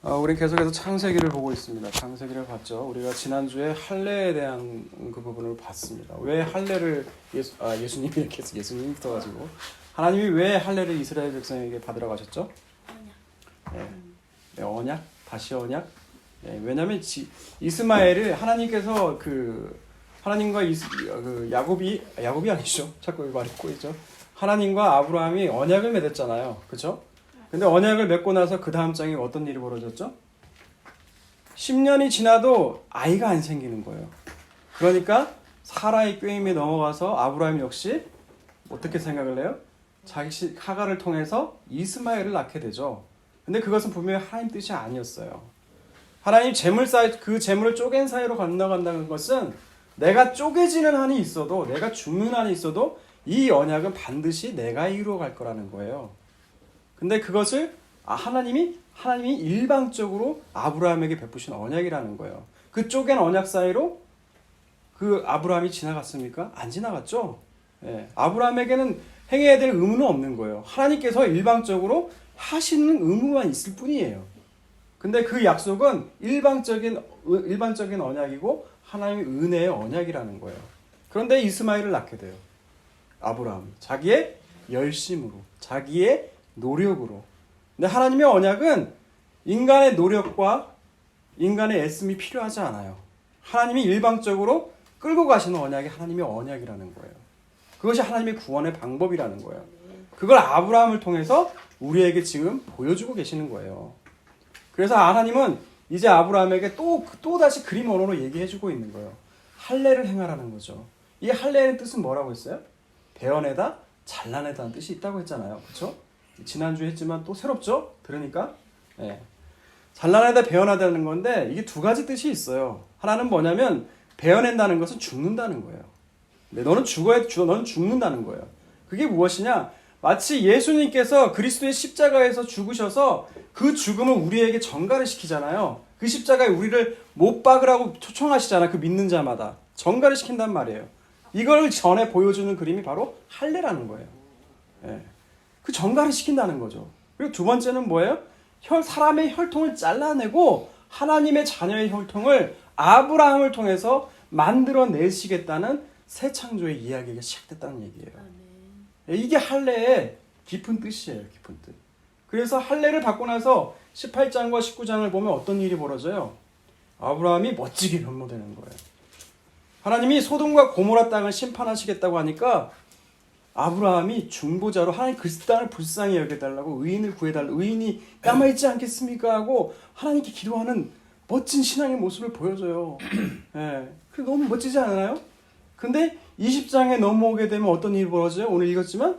우린 계속해서 창세기를 보고 있습니다. 창세기를 봤죠. 우리가 지난주에 할례에 대한 그 부분을 봤습니다. 왜 할례를 예수님이 이렇게 해서 예수님이 붙어가지고 하나님이 왜 할례를 이스라엘 백성에게 받으러 가셨죠? 네, 언약, 다시 언약. 네, 왜냐하면 이스마엘을 하나님께서 하나님과 야곱이 아니죠. 자꾸 말이 꼬이죠. 하나님과 아브라함이 언약을 맺었잖아요. 그렇죠? 근데 언약을 맺고 나서 그 다음 장에 어떤 일이 벌어졌죠? 10년이 지나도 아이가 안 생기는 거예요. 그러니까 사라의 꾀임에 넘어가서 아브라함 역시 어떻게 생각을 해요? 자기 하가를 통해서 이스마엘을 낳게 되죠. 근데 그것은 분명히 하나님 뜻이 아니었어요. 하나님 그 재물을 쪼갠 사이로 건너간다는 것은 내가 쪼개지는 한이 있어도, 내가 죽는 한이 있어도 이 언약은 반드시 내가 이루어 갈 거라는 거예요. 근데 그것을 하나님이 일방적으로 아브라함에게 베푸신 언약이라는 거예요. 그 쪼갠 언약 사이로 그 아브라함이 지나갔습니까? 안 지나갔죠. 예, 아브라함에게는 행해야 될 의무는 없는 거예요. 하나님께서 일방적으로 하시는 의무만 있을 뿐이에요. 근데 그 약속은 일반적인 언약이고 하나님의 은혜의 언약이라는 거예요. 그런데 이스마엘을 낳게 돼요. 아브라함이 자기의 열심으로, 자기의 노력으로. 근데 하나님의 언약은 인간의 노력과 인간의 애씀이 필요하지 않아요. 하나님이 일방적으로 끌고 가시는 언약이 하나님의 언약이라는 거예요. 그것이 하나님의 구원의 방법이라는 거예요. 그걸 아브라함을 통해서 우리에게 지금 보여주고 계시는 거예요. 그래서 하나님은 이제 아브라함에게 또 다시 그림 언어로 얘기해주고 있는 거예요. 할례를 행하라는 거죠. 이 할례의 뜻은 뭐라고 했어요? 베어내다, 잘라내다는 뜻이 있다고 했잖아요. 그렇죠? 지난주에 했지만 또 새롭죠? 들으니까. 네. 잘라내다 베어내다는 건데 이게 두 가지 뜻이 있어요. 하나는 뭐냐면 베어낸다는 것은 죽는다는 거예요. 네, 너는 죽는다는 거예요. 그게 무엇이냐? 마치 예수님께서 그리스도의 십자가에서 죽으셔서 그 죽음을 우리에게 전가를 시키잖아요. 그 십자가에 우리를 못 박으라고 초청하시잖아요. 그 믿는 자마다. 전가를 시킨단 말이에요. 이걸 전에 보여주는 그림이 바로 할례라는 거예요. 네. 그 전가를 시킨다는 거죠. 그리고 두 번째는 뭐예요? 사람의 혈통을 잘라내고 하나님의 자녀의 혈통을 아브라함을 통해서 만들어내시겠다는 새 창조의 이야기가 시작됐다는 얘기예요. 이게 할례의 깊은 뜻이에요. 깊은 뜻. 그래서 할례를 받고 나서 18장과 19장을 보면 어떤 일이 벌어져요? 아브라함이 멋지게 변모되는 거예요. 하나님이 소돔과 고모라 땅을 심판하시겠다고 하니까 아브라함이 중보자로 하나님 그 땅을 불쌍히 여겨달라고 의인을 구해달라고 의인이 남아있지 않겠습니까? 하고 하나님께 기도하는 멋진 신앙의 모습을 보여줘요. 예, 너무 멋지지 않아요? 근데 20장에 넘어오게 되면 어떤 일이 벌어져요? 오늘 읽었지만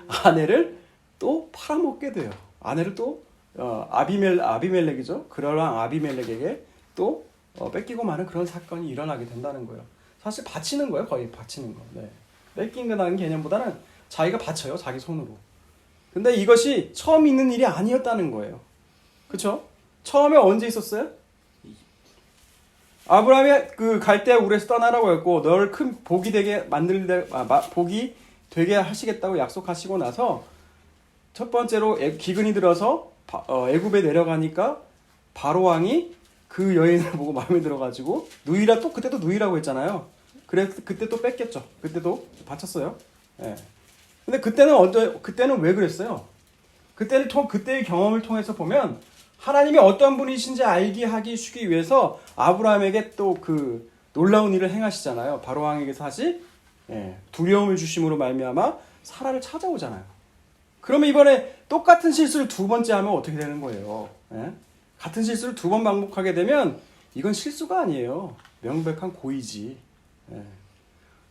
아내를 또 팔아먹게 돼요. 아내를 또 아비멜렉이죠. 그러랑 아비멜렉에게 또 뺏기고 마는 그런 사건이 일어나게 된다는 거예요. 사실 바치는 거예요. 거의 바치는 거. 네. 뺏긴다는 개념보다는 자기가 바쳐요. 자기 손으로. 근데 이것이 처음 있는 일이 아니었다는 거예요. 그렇죠? 처음에 언제 있었어요? 아브라함이 그 갈대아 우르에서 떠나라고 했고 너를 큰 복이 되게 복이 되게 하시겠다고 약속하시고 나서 첫 번째로 기근이 들어서 애굽에 내려가니까 바로 왕이 그 여인을 보고 마음에 들어가지고 그때도 누이라고 했잖아요. 그래서 그때 또 뺏겼죠. 그때도 바쳤어요. 예. 근데 그때는 왜 그랬어요? 그때의 경험을 통해서 보면 하나님이 어떤 분이신지 알게 하기 쉬기 위해서 아브라함에게 또 그 놀라운 일을 행하시잖아요. 바로 왕에게서 두려움을 주심으로 말미암아 사라를 찾아오잖아요. 그러면 이번에 똑같은 실수를 두 번째 하면 어떻게 되는 거예요? 예? 같은 실수를 두 번 반복하게 되면 이건 실수가 아니에요. 명백한 고의지. 예.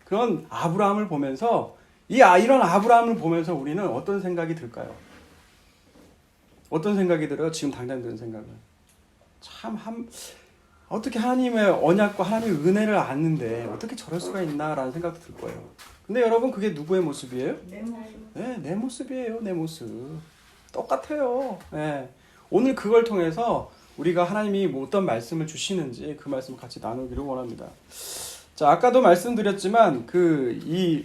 그런 아브라함을 보면서 이런 아브라함을 보면서 우리는 어떤 생각이 들까요? 어떤 생각이 들어요? 지금 당장 드는 생각은 어떻게 하나님의 언약과 하나님의 은혜를 아는데 어떻게 저럴 수가 있나라는 생각도 들 거예요. 근데 여러분 그게 누구의 모습이에요? 내 모습이에요. 내 모습 똑같아요. 네. 오늘 그걸 통해서 우리가 하나님이 어떤 말씀을 주시는지 그 말씀을 같이 나누기를 원합니다. 자, 아까도 말씀드렸지만 이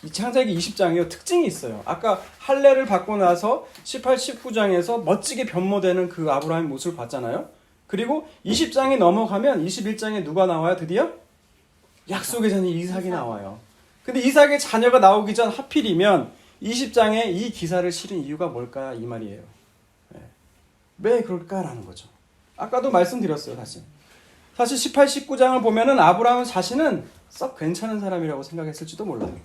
이 창세기 20장이요 특징이 있어요. 아까 할례를 받고 나서 18, 19장에서 멋지게 변모되는 그 아브라함의 모습을 봤잖아요. 그리고 20장이 넘어가면 21장에 누가 나와요? 드디어 약속의 자녀 이삭이 나와요. 근데 이삭의 자녀가 나오기 전 하필이면 20장에 이 기사를 실은 이유가 뭘까 이 말이에요. 왜 그럴까라는 거죠. 아까도 말씀드렸어요. 사실 18, 19장을 보면은 아브라함 자신은 썩 괜찮은 사람이라고 생각했을지도 몰라요.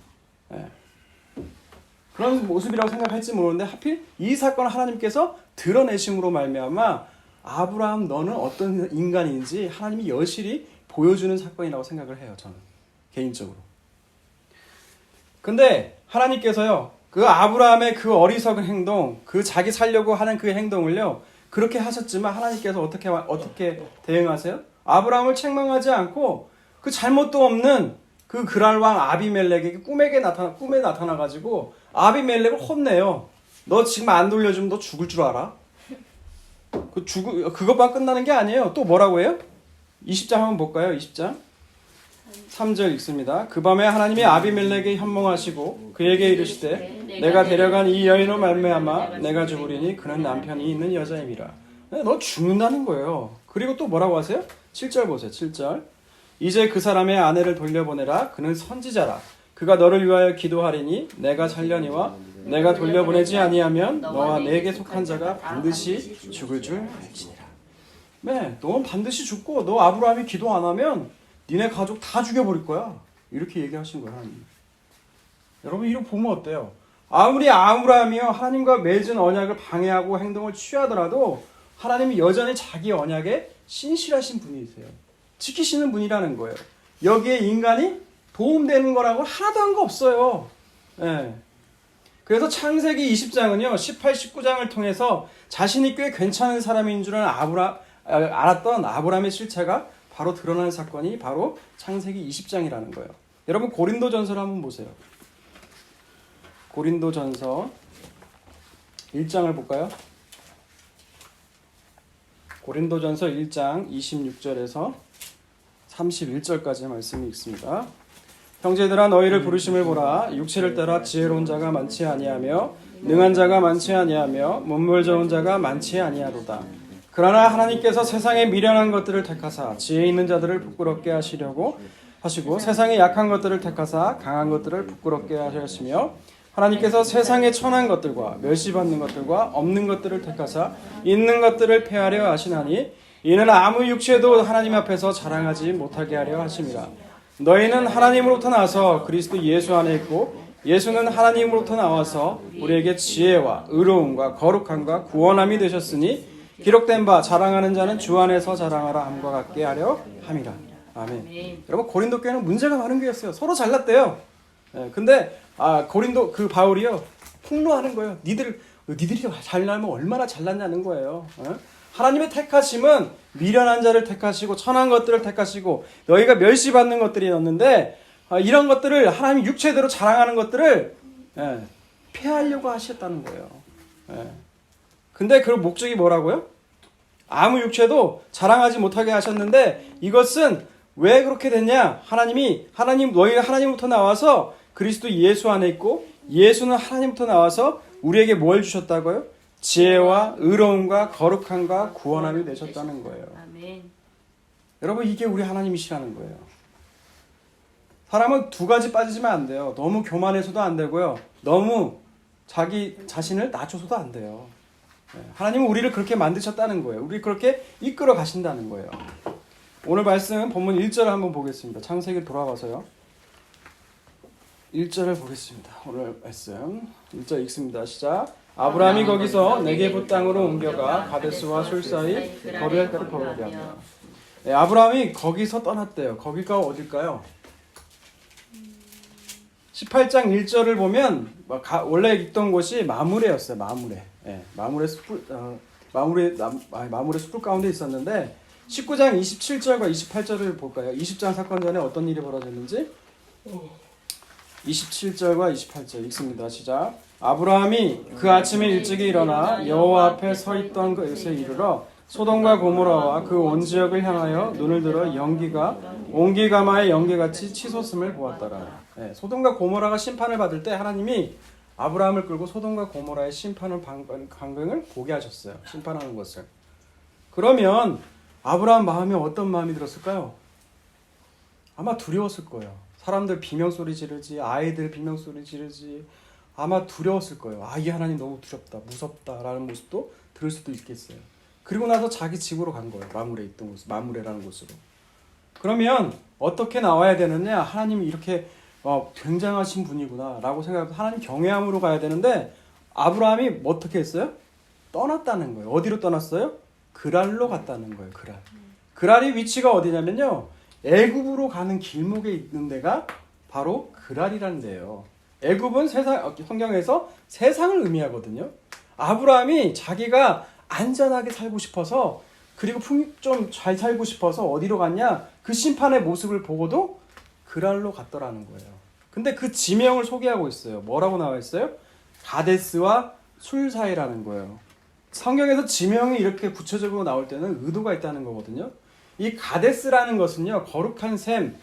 그런 모습이라고 생각할지 모르는데 하필 이 사건을 하나님께서 드러내심으로 말미암아 아브라함 너는 어떤 인간인지 하나님이 여실히 보여주는 사건이라고 생각을 해요. 저는 개인적으로. 근데 하나님께서요 그 아브라함의 그 어리석은 행동, 그 자기 살려고 하는 그 행동을요 그렇게 하셨지만 하나님께서 어떻게 대응하세요? 아브라함을 책망하지 않고 그 잘못도 없는 그 그랄 왕 아비멜렉에게 꿈에 나타나가지고 아비멜렉을 혼내요. 너 지금 안 돌려주면 너 죽을 줄 알아? 그것만 끝나는 게 아니에요. 또 뭐라고 해요? 20장 한번 볼까요? 20장 3절 읽습니다. 그 밤에 하나님이 아비멜렉에게 현몽하시고 그에게 이르시되 내가 데려간 이 여인으로 말미암아 내가 죽으리니 그는 남편이 있는 여자임이라. 너 죽는다는 거예요. 그리고 또 뭐라고 하세요? 7절 보세요. 7절 이제 그 사람의 아내를 돌려보내라. 그는 선지자라. 그가 너를 위하여 기도하리니 내가 살려니와 내가 돌려보내지 아니하면 너와 내게 속한 자가 반드시 죽을 줄 알지니라. 네, 넌 반드시 죽고 너 아브라함이 기도 안 하면 니네 가족 다 죽여버릴 거야. 이렇게 얘기하신 거예요. 하나님. 여러분 이렇게 보면 어때요? 아무리 아브라함이요 하나님과 맺은 언약을 방해하고 행동을 취하더라도 하나님이 여전히 자기 언약에 신실하신 분이세요. 지키시는 분이라는 거예요. 여기에 인간이 도움되는 거라고 하나도 한 거 없어요. 네. 그래서 창세기 20장은요 18, 19장을 통해서 자신이 꽤 괜찮은 사람인 줄은 알았던 아브라함의 실체가 바로 드러난 사건이 바로 창세기 20장이라는 거예요. 여러분 고린도전서를 한번 보세요. 고린도전서 1장을 볼까요? 고린도전서 1장 26절에서 31절까지의 말씀이 있습니다. 형제들아 너희를 부르심을 보라. 육체를 따라 지혜로운 자가 많지 아니하며 능한 자가 많지 아니하며 문물 좋은 자가 많지 아니하도다. 그러나 하나님께서 세상의 미련한 것들을 택하사 지혜 있는 자들을 부끄럽게 하시려고 하시고 세상의 약한 것들을 택하사 강한 것들을 부끄럽게 하셨으며 하나님께서 세상의 천한 것들과 멸시받는 것들과 없는 것들을 택하사 있는 것들을 폐하려 하시나니 이는 아무 육체도 하나님 앞에서 자랑하지 못하게 하려 하심이라. 너희는 하나님으로부터 나서 그리스도 예수 안에 있고 예수는 하나님으로부터 나와서 우리에게 지혜와 의로움과 거룩함과 구원함이 되셨으니 기록된 바 자랑하는 자는 주 안에서 자랑하라 함과 같게 하려 함이라. 아멘. 여러분 고린도 교회는 문제가 많은 교회였어요. 서로 잘났대요. 근데 고린도 그 바울이요 폭로하는 거예요. 니들이 잘나면 얼마나 잘났냐는 거예요. 하나님의 택하심은 미련한 자를 택하시고 천한 것들을 택하시고 너희가 멸시받는 것들이었는데 이런 것들을 하나님 육체대로 자랑하는 것들을 폐하려고 하셨다는 거예요. 근데 그 목적이 뭐라고요? 아무 육체도 자랑하지 못하게 하셨는데 이것은 왜 그렇게 됐냐? 너희가 하나님부터 나와서 그리스도 예수 안에 있고 예수는 하나님부터 나와서 우리에게 뭘 주셨다고요? 지혜와 의로움과 거룩함과 구원함이 되셨다는 거예요. 아멘. 여러분 이게 우리 하나님이시라는 거예요. 사람은 두 가지 빠지면 안 돼요. 너무 교만해서도 안 되고요. 너무 자기 자신을 낮춰서도 안 돼요. 하나님은 우리를 그렇게 만드셨다는 거예요. 우리 그렇게 이끌어 가신다는 거예요. 오늘 말씀 본문 1절을 한번 보겠습니다. 창세기 돌아와서요. 1절을 보겠습니다. 오늘 말씀 1절 읽습니다. 시작. 아브라함이 거기서 네게부 땅으로 옮겨가 가데스와 술 사이 거리를 걸어가며. 아브라함이 거기서 떠났대요. 거기가 어딜까요? 18장 1절을 보면 원래 있던 곳이 마므레였어요. 마므레 숲 가운데 있었는데 19장 27절과 28절을 볼까요? 20장 사건 전에 어떤 일이 벌어졌는지 27절과 28절 읽습니다. 시작. 아브라함이 그 아침에 일찍이 일어나 여호와 앞에 서 있던 곳에 이르러 소돔과 고모라와 그 온 지역을 향하여 눈을 들어 연기가 온기가마의 연기같이 치솟음을 보았더라. 예, 소돔과 고모라가 심판을 받을 때 하나님이 아브라함을 끌고 소돔과 고모라의 심판을 광경을 보게 하셨어요. 심판하는 것을. 그러면 아브라함 마음에 어떤 마음이 들었을까요? 아마 두려웠을 거예요. 사람들 비명소리 지르지, 아이들 비명소리 지르지, 아마 두려웠을 거예요. 이 하나님 너무 두렵다, 무섭다라는 모습도 들을 수도 있겠어요. 그리고 나서 자기 집으로 간 거예요. 마므레 있던 곳, 마므레라는 곳으로. 그러면 어떻게 나와야 되느냐? 하나님이 이렇게 굉장하신 분이구나 라고 생각해서 하나님 경외함으로 가야 되는데 아브라함이 어떻게 했어요? 떠났다는 거예요. 어디로 떠났어요? 그랄로 갔다는 거예요. 그랄이 위치가 어디냐면요, 애굽으로 가는 길목에 있는 데가 바로 그랄이라는 데예요. 애굽은 성경에서 세상을 의미하거든요. 아브라함이 자기가 안전하게 살고 싶어서, 그리고 좀 잘 살고 싶어서 어디로 갔냐? 그 심판의 모습을 보고도 그랄로 갔더라는 거예요. 근데 그 지명을 소개하고 있어요. 뭐라고 나와 있어요? 가데스와 술 사이라는 거예요. 성경에서 지명이 이렇게 구체적으로 나올 때는 의도가 있다는 거거든요. 이 가데스라는 것은요, 거룩한 샘,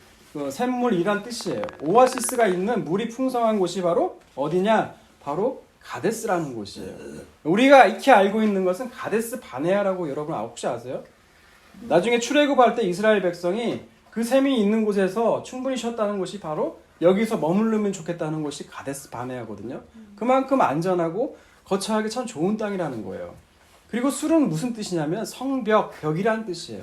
샘물이란 뜻이에요. 오아시스가 있는 물이 풍성한 곳이 바로 어디냐? 바로 가데스라는 곳이에요. 우리가 익히 알고 있는 것은 가데스 바네아라고 여러분 혹시 아세요? 나중에 출애굽할 때 이스라엘 백성이 그 샘이 있는 곳에서 충분히 쉬었다는 곳이 바로 여기서 머무르면 좋겠다는 곳이 가데스 바네아거든요. 그만큼 안전하고 거처하기 참 좋은 땅이라는 거예요. 그리고 술은 무슨 뜻이냐면 성벽, 벽이라는 뜻이에요.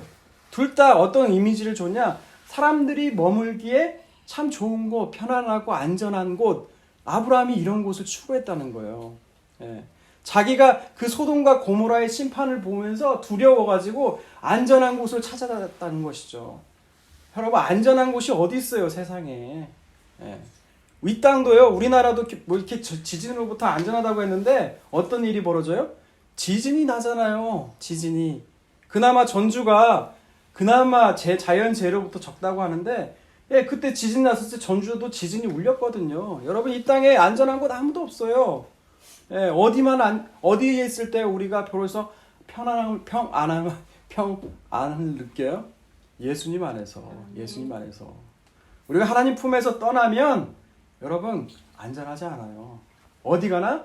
둘 다 어떤 이미지를 줬냐? 사람들이 머물기에 참 좋은 곳, 편안하고 안전한 곳, 아브라함이 이런 곳을 추구했다는 거예요. 예. 자기가 그 소돔과 고모라의 심판을 보면서 두려워가지고 안전한 곳을 찾아갔다는 것이죠. 여러분, 안전한 곳이 어디 있어요, 세상에. 예. 이 땅도요, 우리나라도 뭐 이렇게 지진으로부터 안전하다고 했는데 어떤 일이 벌어져요? 지진이 나잖아요. 지진이. 그나마 전주가 그나마 자연재해로부터 적다고 하는데, 예, 그때 지진 났을 때 전주도 지진이 울렸거든요. 여러분, 이 땅에 안전한 곳 아무도 없어요. 예, 어디에 있을 때 우리가 비로소 평안을 느껴요? 예수님 안에서. 우리가 하나님 품에서 떠나면 여러분 안전하지 않아요. 어디 가나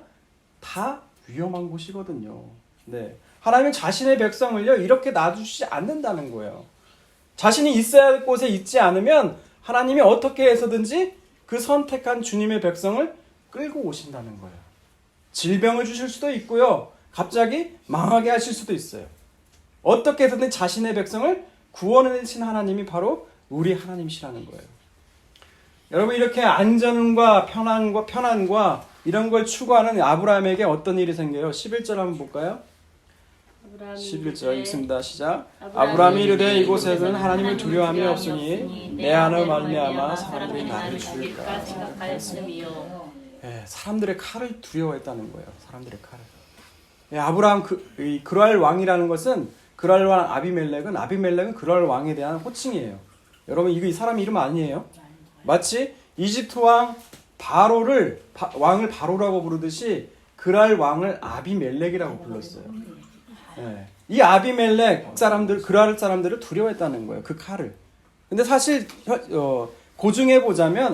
다 위험한 곳이거든요. 네, 하나님은 자신의 백성을요 이렇게 놔두시지 않는다는 거예요. 자신이 있어야 할 곳에 있지 않으면 하나님이 어떻게 해서든지 그 선택한 주님의 백성을 끌고 오신다는 거예요. 질병을 주실 수도 있고요, 갑자기 망하게 하실 수도 있어요. 어떻게 해서든 자신의 백성을 구원해내신 하나님이 바로 우리 하나님이시라는 거예요. 여러분, 이렇게 안전과 편안과 이런 걸 추구하는 아브라함에게 어떤 일이 생겨요? 11절 한번 볼까요? 11절 읽습니다. 시작. 아브라함이 이르되 이곳에는 하나님을 두려워함이 없으니 내 안을 말미암아 사람들이 나를 죽일까 생각하였음이요. 예, 사람들의 칼을 두려워했다는 거예요. 사람들의 칼을. 예, 아브라함 그랄 왕이라는 것은, 그랄 왕 아비멜렉은 그랄 왕에 대한 호칭이에요. 여러분, 이거 이 사람 이름 아니에요? 마치 이집트 왕 왕을 바로라고 부르듯이 그랄 왕을 아비멜렉이라고 불렀어요. 예. 이 아비멜렉 사람들, 그랄 사람들을 두려워했다는 거예요. 그 칼을. 근데 사실 고증해 보자면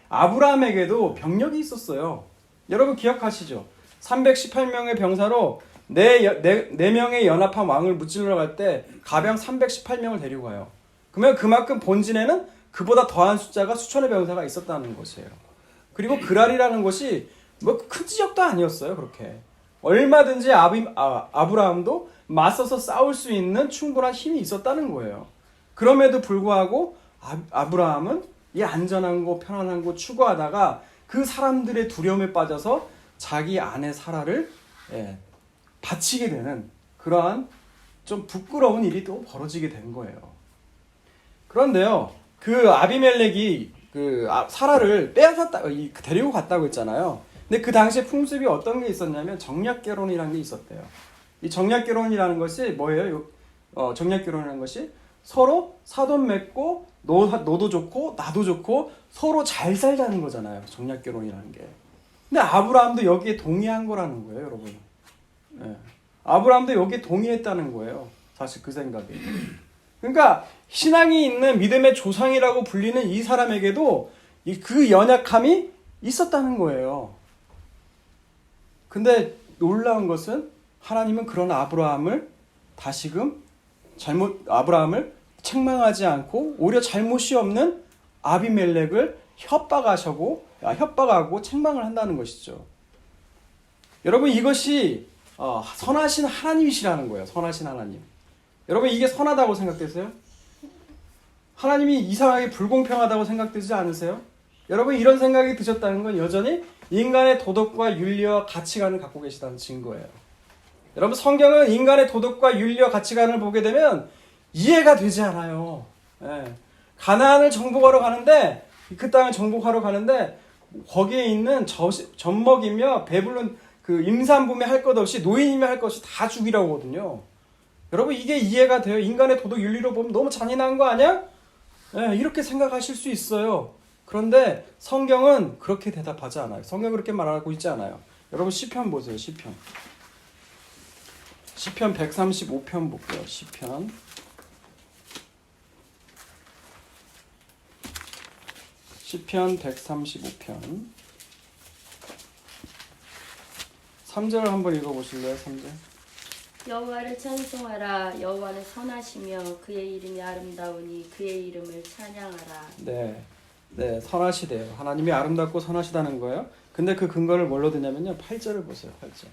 아브라함에게도 병력이 있었어요. 여러분 기억하시죠? 318명의 병사로 4명의 연합한 왕을 무찔러 갈 때 가병 318명을 데리고 가요. 그러면 그만큼 본진에는 그보다 더한 숫자가 수천의 병사가 있었다는 것이에요. 그리고 그랄이라는 것이 뭐 큰 지역도 아니었어요. 그렇게 얼마든지 아브라함도 맞서서 싸울 수 있는 충분한 힘이 있었다는 거예요. 그럼에도 불구하고 아브라함은 이 안전한 곳, 편안한 곳 추구하다가 그 사람들의 두려움에 빠져서 자기 아내 사라를 바치게 되는 그러한 좀 부끄러운 일이 또 벌어지게 된 거예요. 그런데요, 그 아비멜렉이 사라를 데리고 갔다고 했잖아요. 근데 그 당시에 풍습이 어떤 게 있었냐면 정략결혼이라는 게 있었대요. 이 정략결혼이라는 것이 뭐예요? 정략결혼이라는 것이 서로 사돈 맺고 너도 좋고 나도 좋고 서로 잘 살자는 거잖아요. 정략결혼이라는 게. 근데 아브라함도 여기에 동의한 거라는 거예요, 여러분. 네. 아브라함도 여기에 동의했다는 거예요. 사실 그 생각에. 그러니까 신앙이 있는 믿음의 조상이라고 불리는 이 사람에게도 그 연약함이 있었다는 거예요. 근데 놀라운 것은 하나님은 그런 아브라함을 다시금 아브라함을 책망하지 않고 오히려 잘못이 없는 아비멜렉을 협박하고 책망을 한다는 것이죠. 여러분 이것이 선하신 하나님이시라는 거예요. 선하신 하나님. 여러분 이게 선하다고 생각되세요? 하나님이 이상하게 불공평하다고 생각되지 않으세요? 여러분 이런 생각이 드셨다는 건 여전히 인간의 도덕과 윤리와 가치관을 갖고 계시다는 증거예요. 여러분 성경은 인간의 도덕과 윤리와 가치관을 보게 되면 이해가 되지 않아요. 예. 가나안을 정복하러 가는데 그 땅을 정복하러 가는데 거기에 있는 젖먹이며 배불른 그 임산부며 할 것 없이 노인이며 할 것 없이 다 죽이라고 하거든요. 여러분 이게 이해가 돼요? 인간의 도덕 윤리로 보면 너무 잔인한 거 아니야? 예, 이렇게 생각하실 수 있어요. 그런데 성경은 그렇게 대답하지 않아요. 성경은 그렇게 말하고 있지 않아요. 여러분 시편 보세요. 시편 135편 볼게요. 시편 135편 3절을 한번 읽어보실래요? 3절. 여호와를 찬송하라. 여호와는 선하시며 그의 이름이 아름다우니 그의 이름을 찬양하라. 네, 선하시대요. 하나님이 아름답고 선하시다는 거예요. 근데 그 근거를 뭘로 드냐면요. 8절을 보세요. 8절.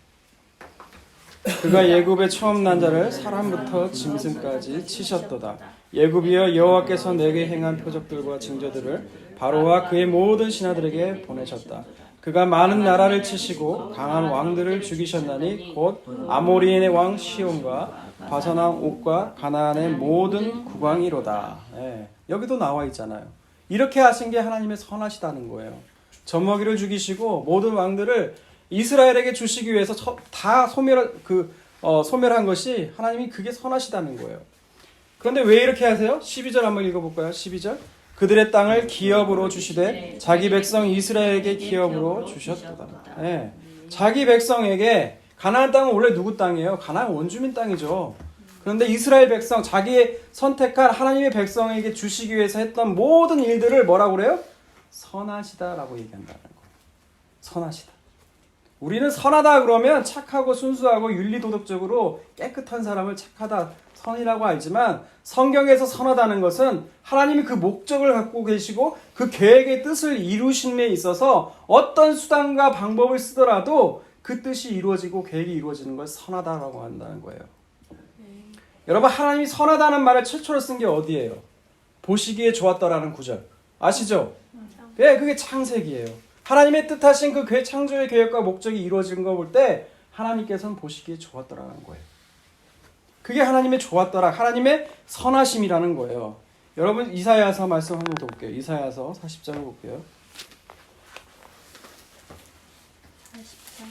그가 예굽의 처음 난 자를 사람부터 짐승까지 치셨도다. 예굽이여 여호와께서 내게 행한 표적들과 징조들을 바로와 그의 모든 신하들에게 보내셨다. 그가 많은 나라를 치시고 강한 왕들을 죽이셨나니 곧 아모리인의 왕 시온과 바산 왕 옥과 가나안의 모든 국왕이로다. 네, 여기도 나와 있잖아요. 이렇게 하신 게 하나님의 선하시다는 거예요. 젖먹이를 죽이시고 모든 왕들을 이스라엘에게 주시기 위해서 다 소멸한 것이 하나님이 그게 선하시다는 거예요. 그런데 왜 이렇게 하세요? 12절 한번 읽어볼까요? 12절. 그들의 땅을 기업으로 주시되 자기 백성 이스라엘에게 기업으로 주셨도다. 네. 자기 백성에게 가나안 땅은 원래 누구 땅이에요? 가나안 원주민 땅이죠. 그런데 이스라엘 백성, 자기의 선택한 하나님의 백성에게 주시기 위해서 했던 모든 일들을 뭐라고 그래요? 선하시다라고 얘기한다는 거예요. 선하시다. 우리는 선하다 그러면 착하고 순수하고 윤리도덕적으로 깨끗한 사람을 착하다, 선이라고 알지만 성경에서 선하다는 것은 하나님이 그 목적을 갖고 계시고 그 계획의 뜻을 이루심에 있어서 어떤 수단과 방법을 쓰더라도 그 뜻이 이루어지고 계획이 이루어지는 걸 선하다라고 한다는 거예요. 여러분 하나님이 선하다는 말을 최초로 쓴 게 어디예요? 보시기에 좋았더라는 구절 아시죠? 네, 그게 창세기예요. 하나님의 뜻하신 그 창조의 계획과 목적이 이루어진 거 볼 때 하나님께서는 보시기에 좋았더라는 거예요. 그게 하나님의 좋았더라, 하나님의 선하심이라는 거예요. 여러분 이사야서 말씀 한번 더 볼게요. 이사야서 40장을 볼게요. 40장.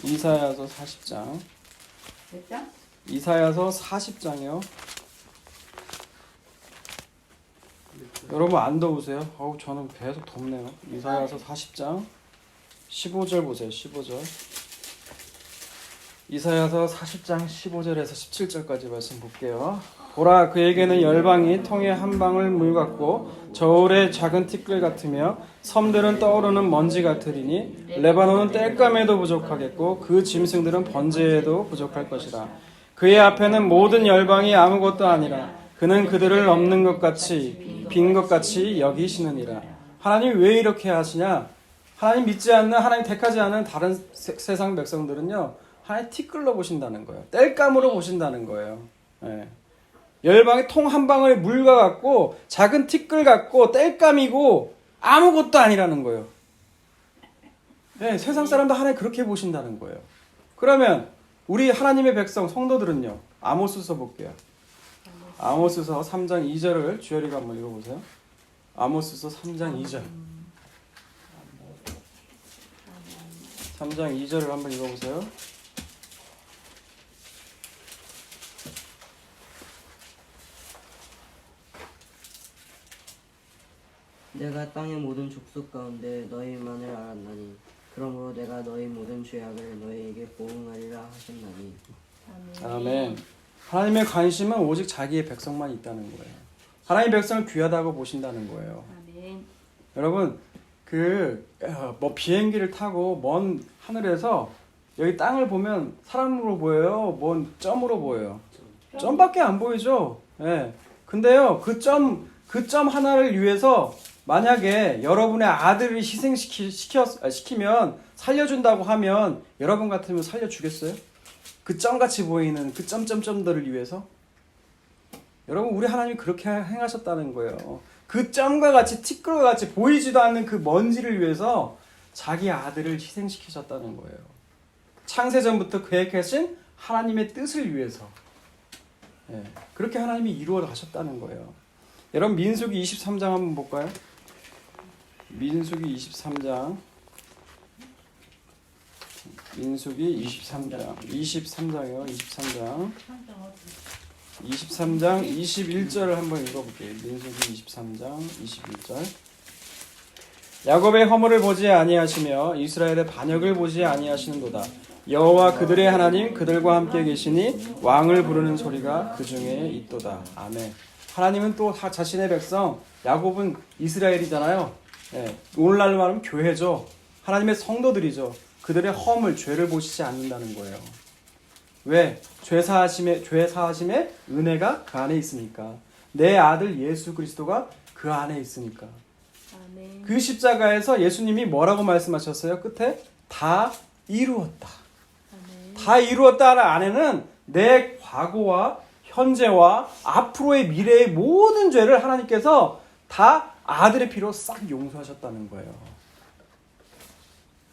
이사야서 40장. 몇 장? 이사야서 40장이요. 여러분 안 더우세요? 저는 계속 덥네요. 이사야서 40장 15절 보세요. 15절. 이사야서 40장 15절에서 17절까지 말씀 볼게요. 보라, 그에게는 열방이 통에 한 방울 물 같고 저울의 작은 티끌 같으며 섬들은 떠오르는 먼지 같으리니 레바논은 땔감에도 부족하겠고 그 짐승들은 번제에도 부족할 것이라. 그의 앞에는 모든 열방이 아무것도 아니라 그는 그들을 없는 것 같이 빈 것 같이 여기시느니라. 하나님이 왜 이렇게 하시냐? 하나님 믿지 않는, 하나님 택하지 않은 다른 세상 백성들은요, 하나님 티끌로 보신다는 거예요. 땔감으로 보신다는 거예요. 네. 열방의 통 한 방울 물과 같고 작은 티끌 같고 땔감이고 아무것도 아니라는 거예요. 네, 세상 사람도 하나님 그렇게 보신다는 거예요. 그러면 우리 하나님의 백성 성도들은요, 아모스서 볼게요. 아모스서 3장 2절을 주열이가 한번 읽어보세요. 아모스서 3장 2절. 3장 2절을 한번 읽어보세요. 내가 땅의 모든 족속 가운데 너희만을 알았나니 그러므로 내가 너희 모든 죄악을 너희에게 보응하리라 하셨나니. 아멘. 하나님의 관심은 오직 자기의 백성만 있다는 거예요. 하나님의 백성을 귀하다고 보신다는 거예요. 아멘. 여러분 뭐 비행기를 타고 먼 하늘에서 여기 땅을 보면 사람으로 보여요? 뭔 점으로 보여요? 점밖에 안 보이죠. 예. 근데요 그 점 하나를 위해서 만약에 여러분의 아들을 시키면 살려준다고 하면 여러분 같으면 살려주겠어요? 그 점같이 보이는 그 점점점들을 위해서? 여러분 우리 하나님이 그렇게 행하셨다는 거예요. 그 점과 같이 티끌과 같이 보이지도 않는 그 먼지를 위해서 자기 아들을 희생시키셨다는 거예요. 창세전부터 계획하신 하나님의 뜻을 위해서. 예, 그렇게 하나님이 이루어 가셨다는 거예요. 여러분 민수기 23장 한번 볼까요? 민수기 23장 23장이요. 23장 21절을 한번 읽어볼게요. 민수기 23장 21절. 야곱의 허물을 보지 아니하시며 이스라엘의 반역을 보지 아니하시는도다. 여호와 그들의 하나님 그들과 함께 계시니 왕을 부르는 소리가 그 중에 있도다. 아멘. 하나님은 또 자신의 백성 야곱은 이스라엘이잖아요. 예, 오늘날로 말하면 교회죠. 하나님의 성도들이죠. 그들의 허물, 죄를 보시지 않는다는 거예요. 왜? 죄 사하심의 은혜가 그 안에 있으니까. 내 아들 예수 그리스도가 그 안에 있으니까. 아멘. 그 십자가에서 예수님이 뭐라고 말씀하셨어요? 끝에 다 이루었다. 아멘. 다 이루었다는 안에는 내 과거와 현재와 앞으로의 미래의 모든 죄를 하나님께서 다 아들의 피로 싹 용서하셨다는 거예요.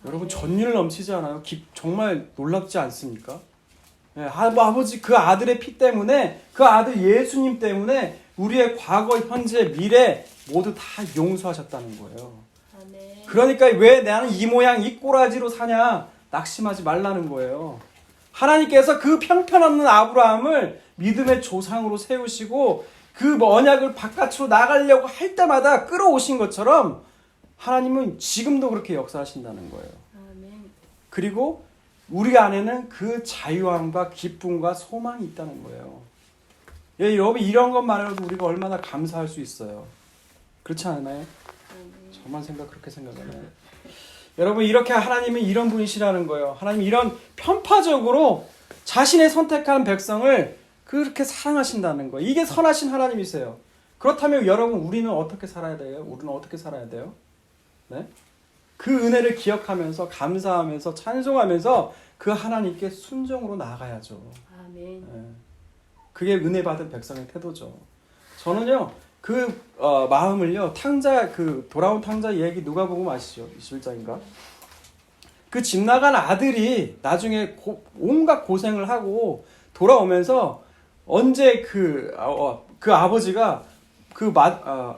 여러분 전율 넘치지 않아요? 정말 놀랍지 않습니까? 네, 아버지 그 아들의 피 때문에 그 아들 예수님 때문에 우리의 과거, 현재, 미래 모두 다 용서하셨다는 거예요. 아멘. 그러니까 왜 나는 이 모양 이 꼬라지로 사냐 낙심하지 말라는 거예요. 하나님께서 그 편편없는 아브라함을 믿음의 조상으로 세우시고 그 언약을 바깥으로 나가려고 할 때마다 끌어오신 것처럼 하나님은 지금도 그렇게 역사하신다는 거예요. 아멘. 그리고 우리 안에는 그 자유함과 기쁨과 소망이 있다는 거예요. 예, 여러분 이런 것만으로도 우리가 얼마나 감사할 수 있어요. 그렇지 않나요? 저만 그렇게 생각하나요? 여러분 이렇게 하나님은 이런 분이시라는 거예요. 하나님 이런 편파적으로 자신의 선택한 백성을 그렇게 사랑하신다는 거예요. 이게 선하신 하나님이세요. 그렇다면 여러분 우리는 어떻게 살아야 돼요? 우리는 어떻게 살아야 돼요? 네? 그 은혜를 기억하면서 감사하면서 찬송하면서 그 하나님께 순종으로 나아가야죠. 아멘. 네. 그게 은혜 받은 백성의 태도죠. 저는요 그 마음을요 돌아온 탕자 얘기 누가복음 아시죠? 21장인가? 그 집 나간 아들이 나중에 온갖 고생을 하고 돌아오면서 언제 그 아버지가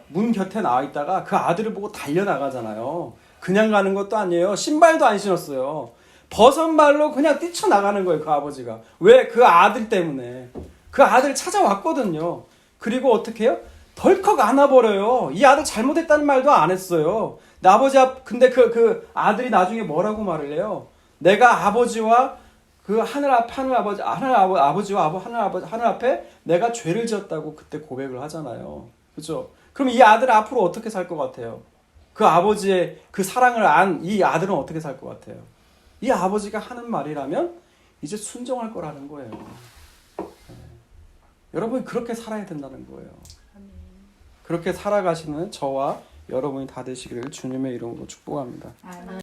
문 곁에 나와 있다가 그 아들을 보고 달려나가잖아요. 그냥 가는 것도 아니에요. 신발도 안 신었어요. 버선발로 그냥 뛰쳐나가는 거예요. 그 아버지가. 왜? 그 아들 때문에. 그 아들 찾아왔거든요. 그리고 어떻게 해요? 덜컥 안아버려요. 이 아들 잘못했다는 말도 안 했어요. 근데 그 아들이 나중에 뭐라고 말을 해요? 내가 아버지와 그 하늘 앞에 내가 죄를 지었다고 그때 고백을 하잖아요. 그렇죠? 그럼 이 아들은 앞으로 어떻게 살 것 같아요? 그 아버지의 그 사랑을 안 이 아들은 어떻게 살 것 같아요? 이 아버지가 하는 말이라면 이제 순종할 거라는 거예요. 네. 여러분이 그렇게 살아야 된다는 거예요. 아멘. 그렇게 살아가시는 저와 여러분이 다 되시기를 주님의 이름으로 축복합니다. 아멘.